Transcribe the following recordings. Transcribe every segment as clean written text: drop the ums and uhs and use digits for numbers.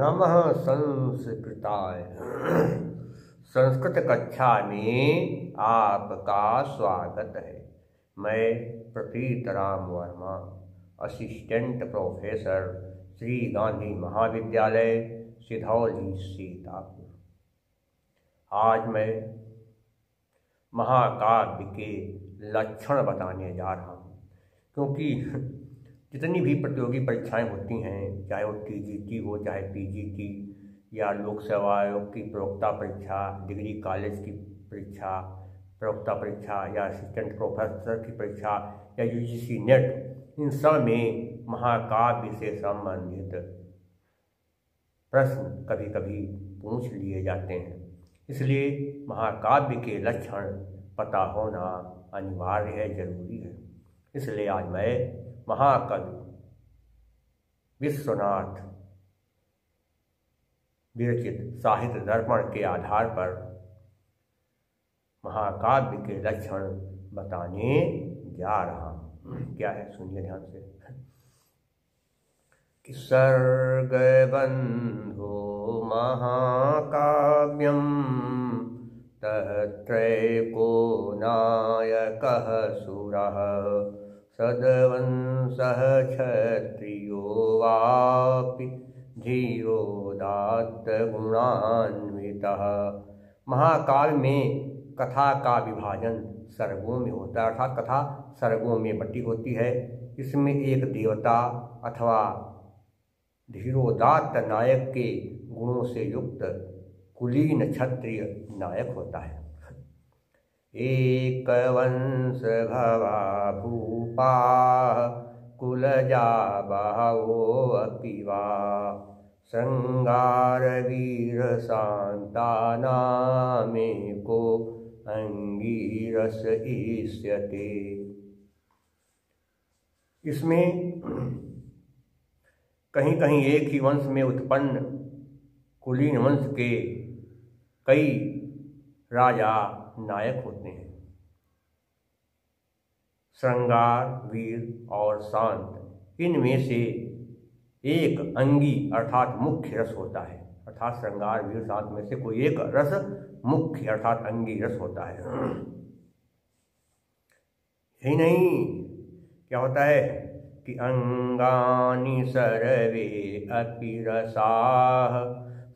नमः संस्कृताय। संस्कृत कक्षा में आपका स्वागत है। मैं प्रतीतराम वर्मा, असिस्टेंट प्रोफेसर, श्री गांधी महाविद्यालय, सिधौली, सीतापुर। आज मैं महाकाव्य के लक्षण बताने जा रहा हूँ, क्योंकि जितनी भी प्रतियोगी परीक्षाएं होती हैं, चाहे वो टीजीटी हो, चाहे पीजीटी या लोक सेवा आयोग की प्रवक्ता परीक्षा, डिग्री कॉलेज की परीक्षा, प्रवक्ता परीक्षा या असिस्टेंट प्रोफेसर की परीक्षा या यूजीसी नेट, इन सब में महाकाव्य से संबंधित प्रश्न कभी कभी पूछ लिए जाते हैं। इसलिए महाकाव्य के लक्षण पता होना अनिवार्य है, जरूरी है। इसलिए आज मैं महाकवि विश्वनाथ विरचित साहित्य दर्पण के आधार पर महाकाव्य के लक्षण बताने जा रहा हूँ। क्या है, सुनिए ध्यान से। कि सर्ग बंधो महाकाव्यम तत्रैको नायकः सुरः सद्वंशः क्षत्रियो वापि धीरोदात्त गुणान्वितः। महाकाव्य में कथा का विभाजन सर्गों में होता है, अर्थात कथा सर्गों में बटी होती है। इसमें एक देवता अथवा धीरोदात्त नायक के गुणों से युक्त कुलीन क्षत्रिय नायक होता है। एक वंश भवा भूपा कुलजा बहवो अपि वा श्रृंगार वीर शांतानामेको अंगीरस ईष्यते। इसमें कहीं कहीं एक ही वंश में उत्पन्न कुलीन वंश के कई राजा नायक होते हैं। श्रृंगार, वीर और शांत, इनमें से एक अंगी अर्थात मुख्य रस होता है। अर्थात श्रृंगार, वीर, शांत में से कोई एक रस मुख्य अर्थात अंगी रस होता है। यही नहीं, क्या होता है कि अंगानि सर्वे अपि रसाः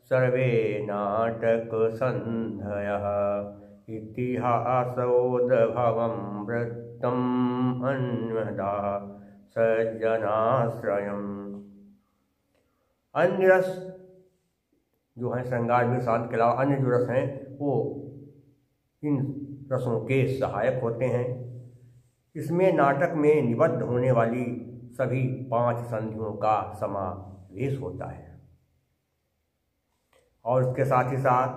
सर्वे नाटक संधयः इतिहासोद्भवं वृत्तम् अन्वदा सज्जनाश्रयम्। अन्य रस जो हैं श्रृंगार, वीर, शांत के अलावा अन्य जो रस हैं वो इन रसों के सहायक होते हैं। इसमें नाटक में निबद्ध होने वाली सभी 5 संधियों का समावेश होता है और इसके साथ ही साथ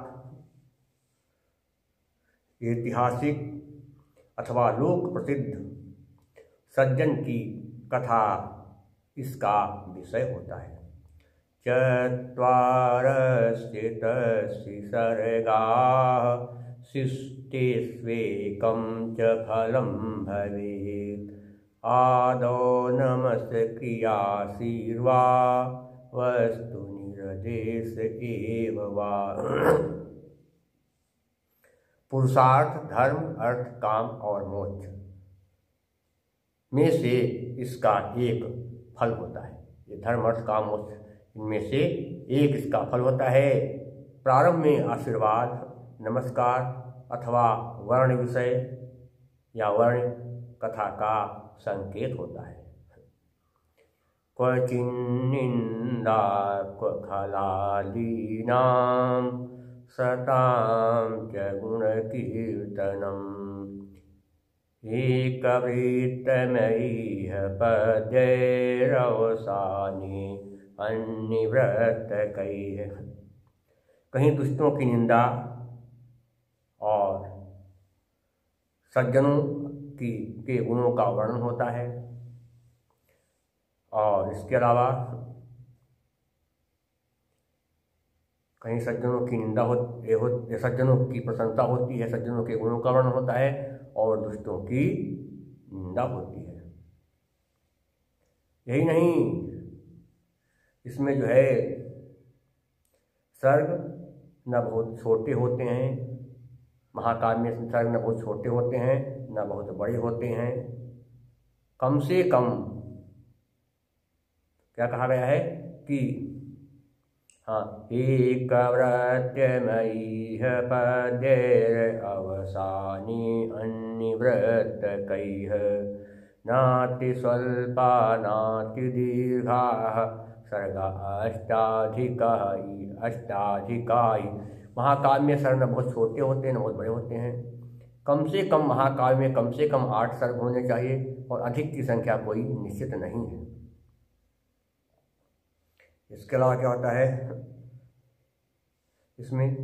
ऐतिहासिक अथवा लोक प्रसिद्ध सज्जन की कथा इसका विषय होता है। चत्वारस्थितस्य सर्गाः शिष्टेष्वेकं च फलं भवेत् आदौ नमस्क्रियाशीर्वा वस्तु निर्देश एव वा। पुरुषार्थ, धर्म, अर्थ, काम और मोक्ष में से इसका एक फल होता है। ये धर्म, अर्थ, काम, मोक्ष, इनमें से एक इसका फल होता है। प्रारंभ में आशीर्वाद, नमस्कार अथवा वर्ण विषय या वर्ण कथा का संकेत होता है। क्वचिन्निंदा क्वखलालीनां सतां च गुणकीर्तनम् एकवृत्तमयीह पद्यैरवसाने अन्निवृत्तकैः। कहीं दुष्टों की निंदा और सज्जनों के गुणों का वर्णन होता है, और इसके अलावा कहीं सज्जनों की निंदा सज्जनों की प्रशंसा होती है, सज्जनों के गुणों का वर्णन होता है, और दुष्टों की निंदा होती है। यही नहीं, इसमें जो है सर्ग न बहुत छोटे होते हैं, महाकाव्य में सर्ग न बहुत छोटे होते हैं न बहुत बड़े होते हैं। कम से कम क्या कहा गया है कि हाँ, एक व्रत्यमयी पद्यैर अवसानी अन्निवृत्त कैः नाति स्वल्पा नाति दीर्घाः सर्गा अष्टाधिकायि। महाकाव्य में सर्ग न बहुत छोटे होते हैं न बहुत बड़े होते हैं। कम से कम महाकाव्य में कम से कम 8 सर्ग होने चाहिए और अधिक की संख्या कोई निश्चित नहीं है। इसके अलावा क्या होता है इसमें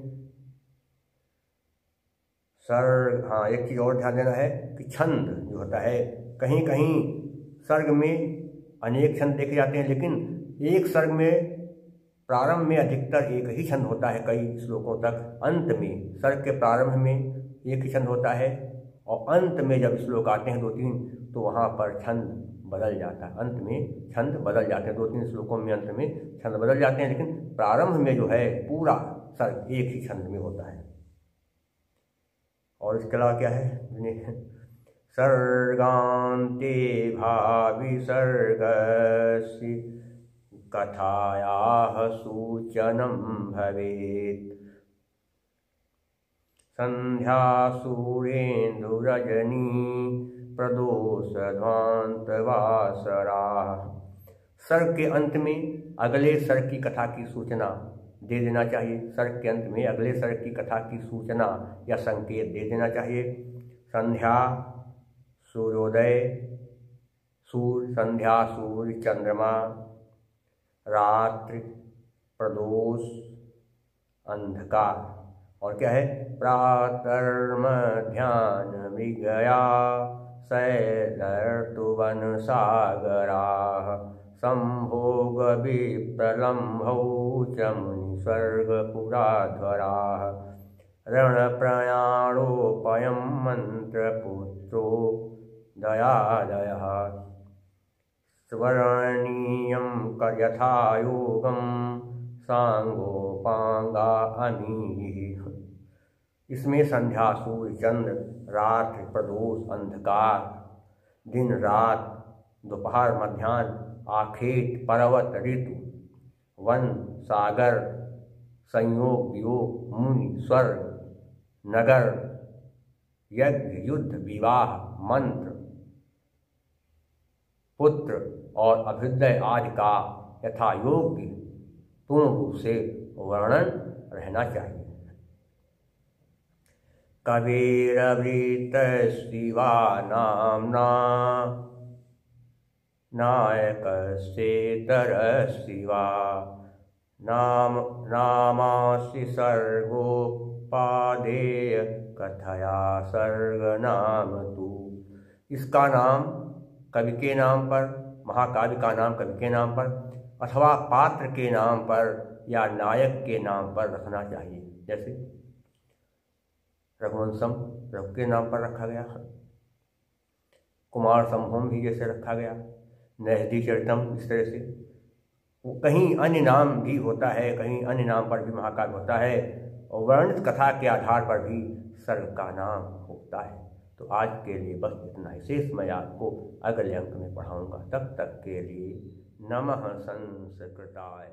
सर्ग, हाँ एक चीज़ और ध्यान देना है कि छंद जो होता है, कहीं कहीं सर्ग में अनेक छंद देखे जाते हैं, लेकिन एक सर्ग में प्रारंभ में अधिकतर एक ही छंद होता है कई श्लोकों तक। अंत में सर्ग के प्रारंभ में एक ही छंद होता है और अंत में जब श्लोक आते हैं 2-3 तो वहाँ पर छंद बदल जाता है। अंत में छंद बदल जाते हैं, 2-3 श्लोकों में अंत में छंद बदल जाते हैं, लेकिन प्रारंभ में जो है पूरा सर्ग एक ही छंद में होता है। और इसके अलावा क्या है, सर्गान्ते भावि सर्गस्य कथायाः सूचनं भवेत् संध्या सूर्येन्दुरजनी प्रदोषध्वान्तवासरा। सर्ग के अंत में अगले सर्ग की कथा की सूचना दे देना चाहिए। सर्ग के अंत में अगले सर्ग की कथा की सूचना या संकेत दे देना चाहिए। संध्या सूर्योदय, सूर्य संध्या, सूर्य चंद्रमा, रात्रि प्रदोष अंधकार, और क्या है, प्रातर्मध्यान मृगया शैलर्तुवन सागराः संभोग विप्रलम्भौ च मुनिस्वर्गपुराध्वराः रणप्रयाणोपयं मन्त्रपुत्रो दयादयः स्वर्णीयं यथा योगं सांगोपांगा अमीः। इसमें संध्या, सूर्य, चंद्र, रात्रि, प्रदोष, अंधकार, दिन रात, दोपहर, मध्याह्न, आखेट, पर्वत, ऋतु, वन, सागर, संयोग, वियोग, मुनि, स्वर्ग, नगर, यज्ञ, युद्ध, विवाह, मंत्र, पुत्र और अभ्युदय आदि का यथा योग्य पूर्ण रूप से वर्णन रहना चाहिए। कविरवृतस्त्विवा नाम्ना नायकस्येतरस्त्विवा नामासि सर्गोपादेय कथया सर्ग नाम तू। इसका नाम कवि के नाम पर, महाकाव्य का नाम कवि के नाम पर अथवा पात्र के नाम पर या नायक के नाम पर रखना चाहिए। जैसे रघुवंशम रघु के नाम पर रखा गया, कुमार संभवम भी जैसे रखा गया, नैहदी चरितम इस तरह से। कहीं अन्य नाम भी होता है, कहीं अन्य नाम पर भी महाकाव्य होता है और वर्णित कथा के आधार पर भी सर्ग का नाम होता है। तो आज के लिए बस इतना ही। शेष मैं आपको अगले अंक में पढ़ाऊँगा। तब तक के लिए नमः संस्कृताय।